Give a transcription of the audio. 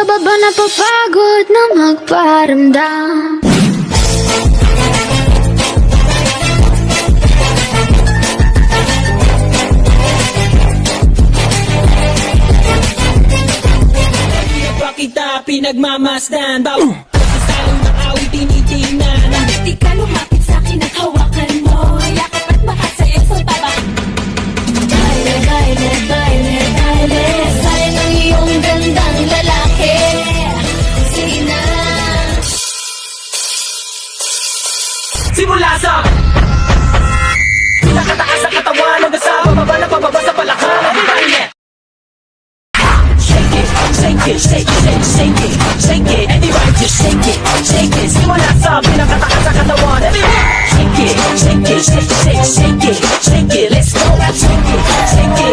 ka ba napapagod na magparamdam? Kita pinagmamasdan bawat salong ng awit tinitingnan. Di ka lumapit sa'kin at hawakan mo, yakap at makasaya sa baba. Baile, baile, baile, baile, sayang ang iyong gandang lalaki. Sige na. Simula sa pinakataas sa katawan hanggang sa bababa na pababa sa balakang. Baile! Shake it, shake it, shake it, shake it, shake it. Everybody just shake it, shake it. Simula sa pinakataas sa katawan. Everybody shake it, shake it, shake it, shake it, shake it. Let's go, shake it, shake it.